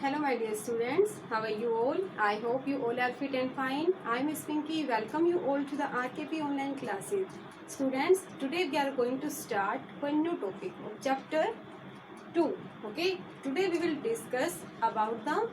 Hello my dear students, how are you all? I hope you all are fit and fine. I am Miss Pinky. Welcome you all to the RKP online classes. Students, today we are going to start one new topic of chapter 2. Okay, today we will discuss about the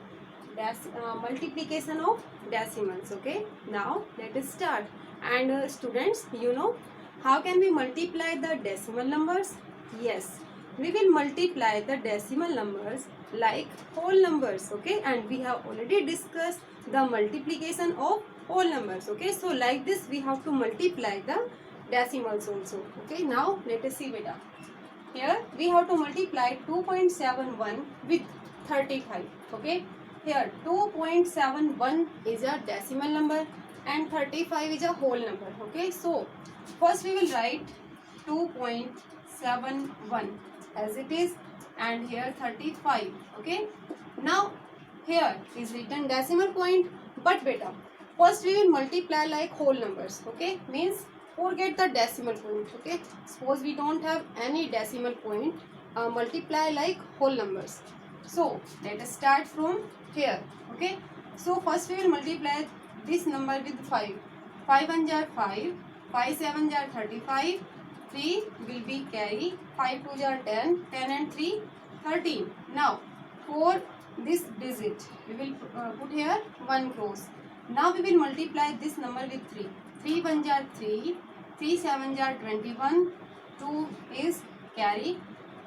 multiplication of decimals. Okay, now let us start. And students, you know how can we multiply the decimal numbers? Yes, we will multiply the decimal numbers like whole numbers. Okay, and we have already discussed the multiplication of whole numbers. Okay, so like this we have to multiply the decimals also. Okay, now let us see beta. Here we have to multiply 2.71 with 35. Okay, here 2.71 is a decimal number and 35 is a whole number. Okay, so first we will write 2.71 as it is, and here 35. Okay, now here is written decimal point, but beta first we will multiply like whole numbers. Okay, means forget the decimal point. Okay, suppose we don't have any decimal point, multiply like whole numbers. So let us start from here. Okay, so first we will multiply this number with 5. 5 1 jar 5, 5 7 jar 35, 3 will be carry, 5 2 jar 10, 10 and 3 13. Now for this digit we will put here 1 cross. Now we will multiply this number with 3. 3 1 jar 3, 3 7 jar 21, 2 is carry,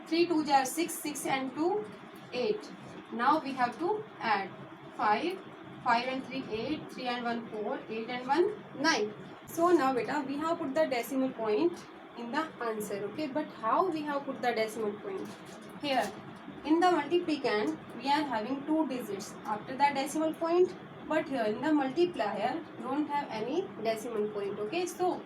3 2 jar 6, 6 and 2 8. Now we have to add 5, 5 and 3 8, 3 and 1 4, 8 and 1 9. So now beta we have put the decimal point in the answer. Okay, but how we have put the decimal point? Here in the multiplicand we are having 2 digits after the decimal point, but here in the multiplier don't have any decimal point. Okay, so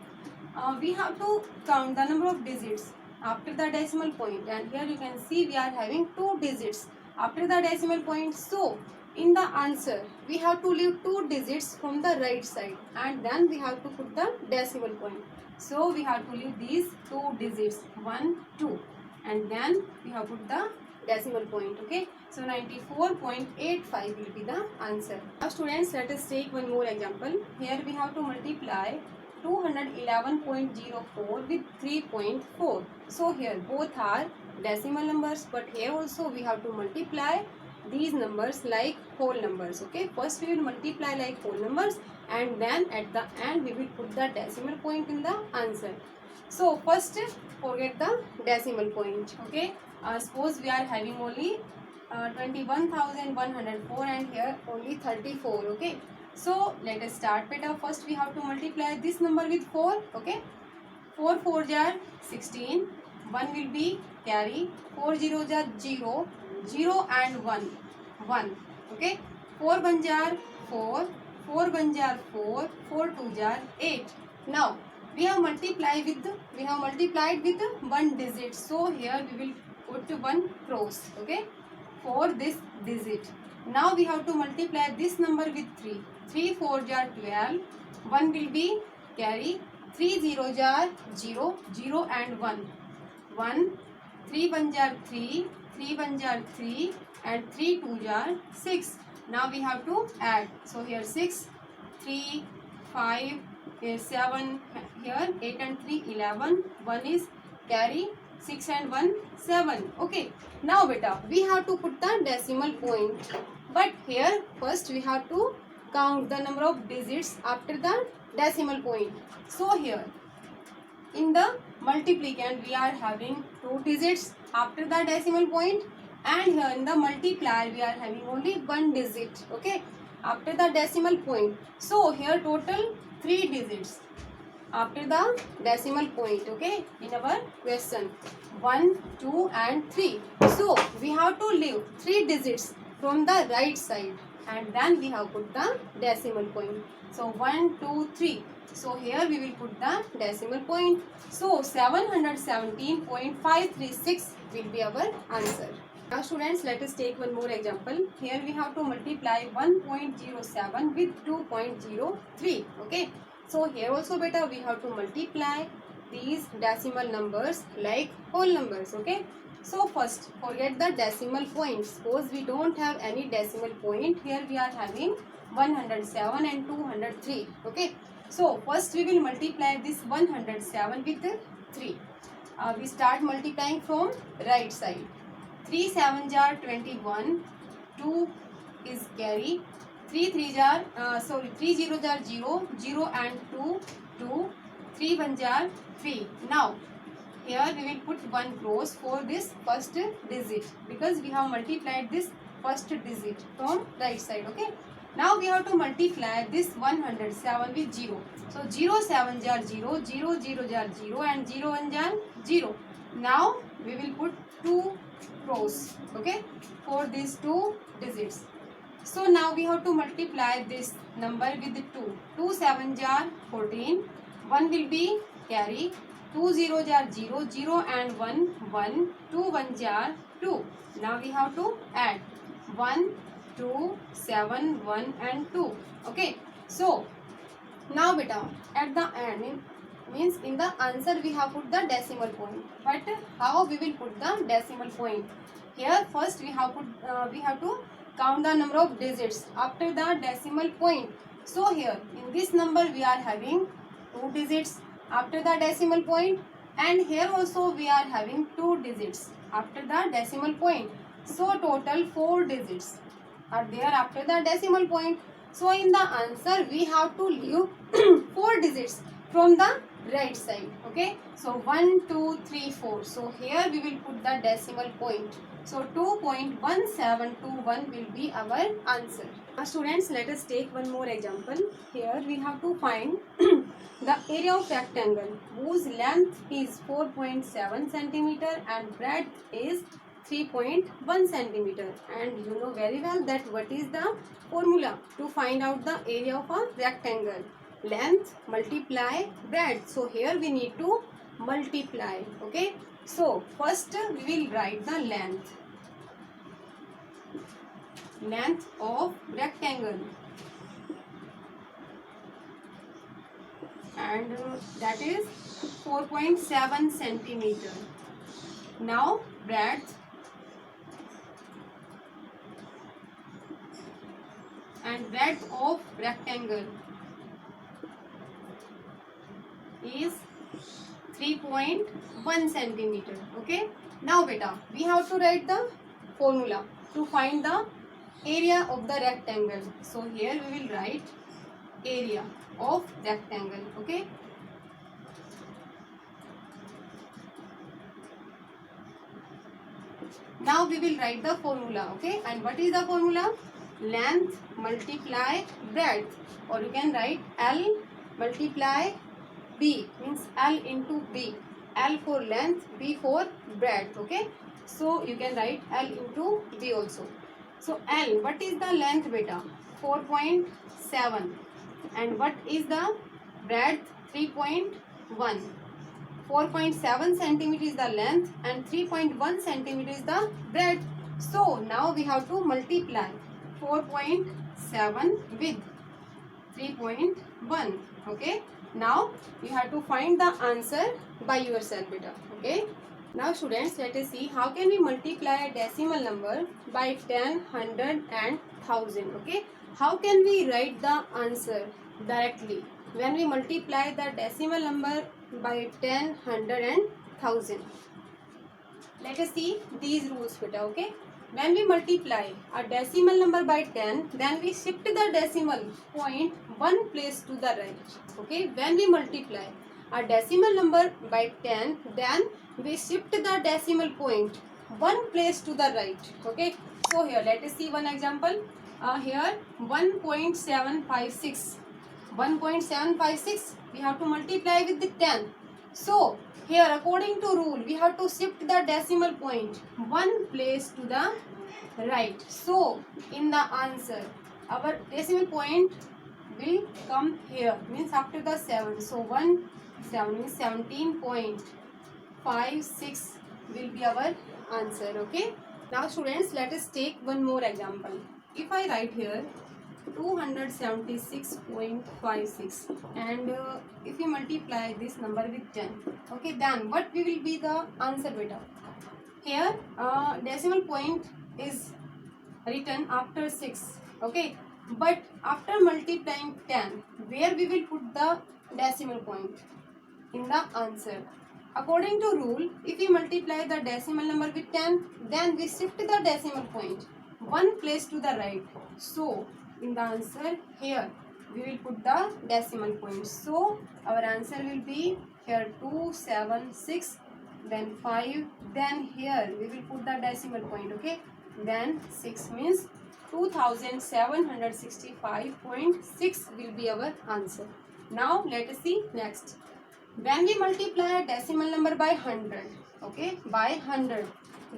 we have to count the number of digits after the decimal point, and here you can see we are having 2 digits after the decimal point. So in the answer we have to leave 2 digits from the right side and then we have to put the decimal point. So we have to leave these 2 digits 1 2 and then we have put the decimal point. Okay, so 94.85 will be the answer. Now students, let us take one more example. Here we have to multiply 211.04 with 3.4. So here both are decimal numbers, but here also we have to multiply these numbers like whole numbers. Okay, first we will multiply like whole numbers and then at the end we will put the decimal point in the answer. So first forget the decimal point. Okay, suppose we are having only 21,104 and here only 34. Okay, so let us start beta. First we have to multiply this number with 4. Okay, 4 4 jar 16, 1 will be carry, 4 0 jar 0, 0 and 1 1. Okay, 4 1 jar 4, 4 1 jar 4, 4 2 jar 8. Now we have multiplied with one digit, so here we will put one cross. Okay, for this digit. Now we have to multiply this number with 3. 3 4 jar 12, 1 will be carry, 3 0 jar 0, 0 and 1 1, 3 1 jar 3, 3 1 jar 3 and 3 2 jar 6. Now we have to add. So here 6, 3, 5, here 7, here 8 and 3 11, 1 is carry, 6 and 1 7. Okay, now beta we have to put the decimal point, but here first we have to count the number of digits after the decimal point. So here in the multiplicand we are having 2 digits after the decimal point, and here in the multiplier we are having only 1 digit. Okay, after the decimal point. So here total 3 digits after the decimal point. Okay, in our question 1 2 and 3. So we have to leave 3 digits from the right side and then we have put the decimal point. So 1 2 3. So here we will put the decimal point. So 717.536 will be our answer. Now students, let us take one more example. Here we have to multiply 1.07 with 2.03. Okay, so here also beta we have to multiply these decimal numbers like whole numbers. Okay, So first, forget the decimal point. Suppose we don't have any decimal point. Here we are having 107 and 203. Okay. So first we will multiply this 107 with 3. We start multiplying from right side. 3 7s are 21. 2 is carry. 3 3s are 3 zeros are 0. 0 and 2 2. 3 1s are 3. Now here we will put one cross for this first digit because we have multiplied this first digit from right side. Okay. Now we have to multiply this 107 with 0. So 0 7s are 0, 0 zeros are 0 and 0 1s are 0. Now we will put two cross, okay, for these two digits. So now we have to multiply this number with 2. 2 7s are 14. 1 will be carry. 2 zeros are 0, 0 and 1, 1. 2 1s are 2. Now we have to add 1, 2, 7, 1 and 2. Okay. So now beta at the end means in the answer we have put the decimal point. But how we will put the decimal point? Here first we have to count the number of digits after the decimal point. So here in this number we are having 2 digits after the decimal point, and here also we are having 2 digits after the decimal point. So total 4 digits are there after the decimal point. So in the answer we have to leave 4 digits from the right side. Okay. So 1 2 3 4. So here we will put the decimal point. So 2.1721 will be our answer. Now students, let us take one more example. Here we have to find the area of rectangle whose length is 4.7 centimeter and breadth is 3.1 centimeter. And you know very well that what is the formula to find out the area of a rectangle? Length multiply breadth. So here we need to multiply. Okay. So first we will write the length. Length of rectangle. And that is 4.7 centimeter. Now breadth and breadth of rectangle is 3.1 centimeter. Okay. Now beta, we have to write the formula to find the area of the rectangle. So here we will write area of rectangle. Okay. Now we will write the formula. Okay. And what is the formula? Length multiply breadth, or you can write L multiply B, means L into B. L for length, B for breadth. Okay. So you can write L into B also. So L, what is the length beta? 4.7. And what is the breadth? 3.1. 4.7 centimeter is the length and 3.1 centimeter is the breadth. So now we have to multiply 4.7 with 3.1. Okay. Now you have to find the answer by yourself beta. Okay. Now students, let us see how can we multiply a decimal number by 10, 100 and 1000. Okay. How can we write the answer directly when we multiply the decimal number by 10, 100 and 1000? Let us see these rules beta. Okay. When we multiply a decimal number by 10, then we shift the decimal point one place to the right. Okay. When we multiply a decimal number by 10, then we shift the decimal point one place to the right. Okay. So here let us see one example. Here 1.756. 1.756 we have to multiply with the 10. So here according to rule we have to shift the decimal point one place to the right. So in the answer our decimal point will come here, means after the 7. So 7 means 17.56 will be our answer. Okay. Now students, let us take one more example. If I write here 276.56 and if we multiply this number with 10, okay, then what will be the answer beta? here decimal point is written after 6, okay, but after multiplying 10, where we will put the decimal point in the answer. According to rule, if we multiply the decimal number with 10, then we shift the decimal point one place to the right. So in the answer here we will put the decimal point. So our answer will be here 276, then 5, then here we will put the decimal point, okay, then 6 means 2765.6 will be our answer. Now let us see next. When we multiply a decimal number by 100, okay, by 100,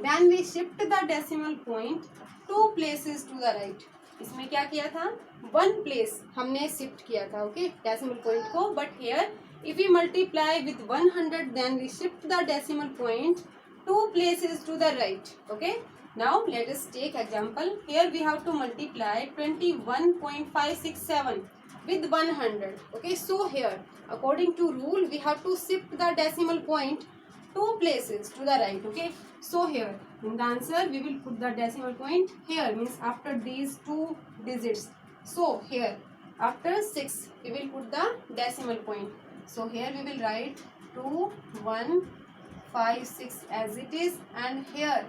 then we shift the decimal point 2 places to the right. इसमें क्या किया था, 1 place हमने shift किया था, okay, decimal point को. But here if we multiply with 100, then we shift the decimal point 2 places to the right, okay. Now let us take example. Here we have to multiply 21.567 with 100, okay. So here according to rule we have to shift the decimal point 2 places to the right, okay. So here in the answer we will put the decimal point here, means after these 2 digits. So here after 6 we will put the decimal point. So here we will write 2156 as it is, and here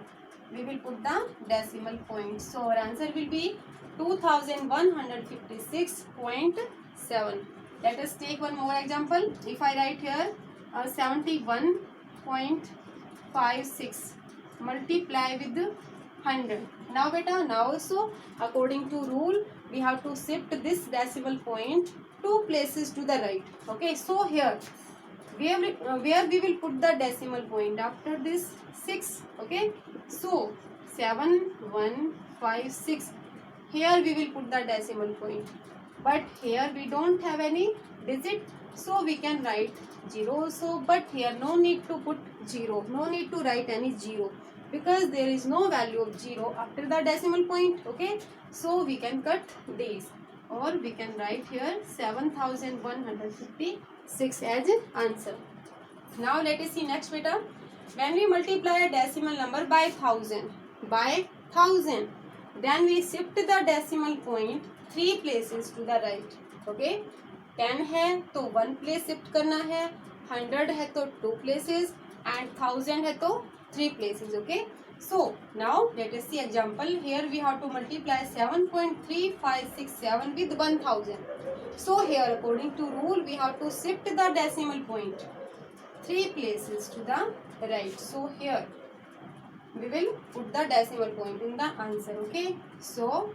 we will put the decimal point. So our answer will be 2156.7. Let us take one more example. If I write here 71.56 multiply with 100. Now beta, now also according to rule we have to shift this decimal point 2 places to the right, okay. So here where we will put the decimal point after this 6, okay. So 7156, here we will put the decimal point, but here we don't have any digit, so we can write 0 also. But here no need to put 0, no need to write any 0, because there is no value of 0 after the decimal point, okay. So we can cut these, or we can write here 7156 as answer. Now let us see next beta. When we multiply a decimal number by 1000, then we shift the decimal point 3 places to the right, okay. 10 है तो 1 place shift करना है, 100 है तो 2 places, and 1000 है तो 3 places, okay. So now let us see example. Here we have to multiply 7.3567 with 1000. So here according to rule we have to shift the decimal point 3 places to the right. So here we will put the decimal point in the answer, okay. So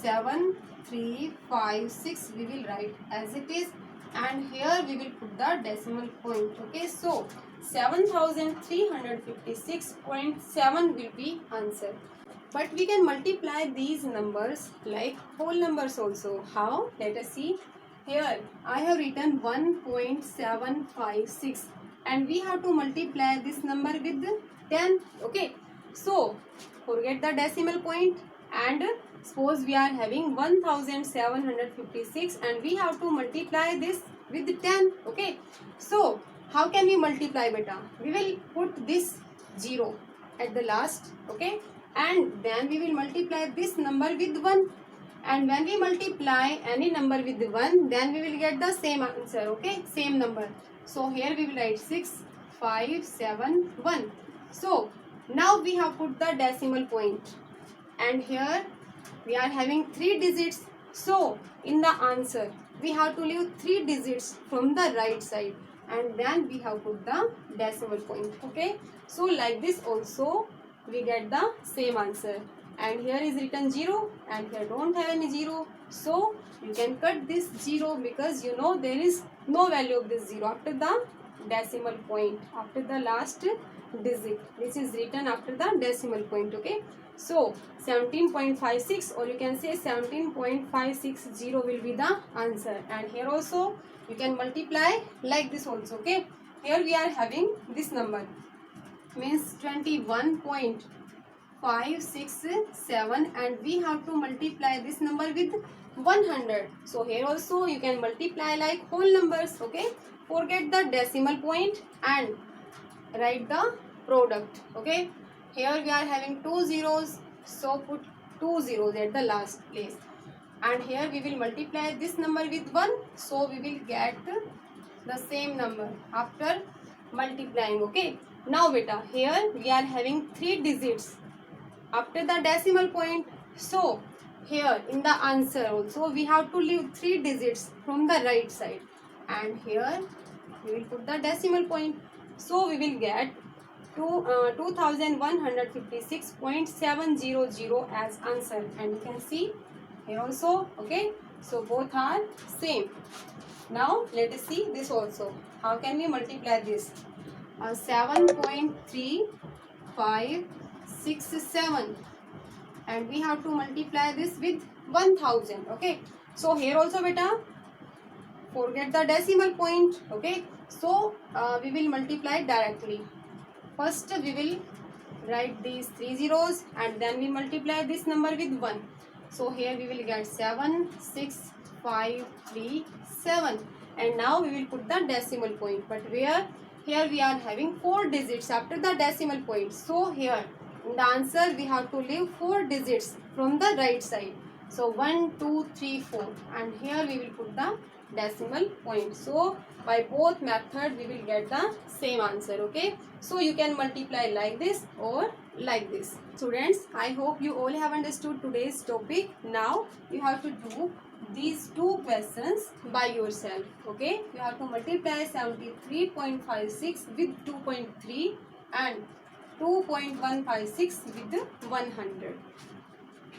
7356 we will write as it is, and here we will put the decimal point, okay. So 7356.7 will be answer. But we can multiply these numbers like whole numbers also. How? Let us see. Here I have written 1.756, and we have to multiply this number with 10, okay. So forget the decimal point, and suppose we are having 1756 and we have to multiply this with 10, okay. So how can we multiply beta? We will put this 0 at the last, okay, and then we will multiply this number with 1, and when we multiply any number with 1, then we will get the same answer, okay, same number. So here we will write 6571. So now we have put the decimal point, and here we are having 3 digits. So in the answer we have to leave 3 digits from the right side, and then we have put the decimal point, okay. So like this also we get the same answer, and here is written 0 and here don't have any 0. So you can cut this 0, because you know there is no value of this 0 after the decimal point, after the last digit which is written after the decimal point, okay. So 17.56, or you can say 17.560 will be the answer. And here also you can multiply like this also, okay. Here we are having this number, means 21.567, and we have to multiply this number with 100. So here also you can multiply like whole numbers, okay. Forget the decimal point and write the product, okay. here we are having 2 zeros, so put 2 zeros at the last place. And here we will multiply this number with 1, so we will get the same number after multiplying. Okay, now beta, here we are having 3 digits after the decimal point, so here in the answer also we have to leave 3 digits from the right side, and here we will put the decimal point, so we will get 2156.700 as answer, and you can see here also. Okay, so both are same. Now let us see this also. How can we multiply this? 7.3567, and we have to multiply this with 1000. Okay, so here also beta, forget the decimal point. Okay, so we will multiply directly. First we will write these 3 zeros and then we multiply this number with 1. So here we will get 76537, and now we will put the decimal point. But where? Here we are having 4 digits after the decimal point. So here in the answer we have to leave 4 digits from the right side. So 1, 2, 3, 4, and here we will put the decimal point. So by both method we will get the same answer. Okay, so you can multiply like this or like this. Students, I hope you all have understood today's topic. Now you have to do these 2 questions by yourself. Okay, you have to multiply 73.56 with 2.3 and 2.156 with 100.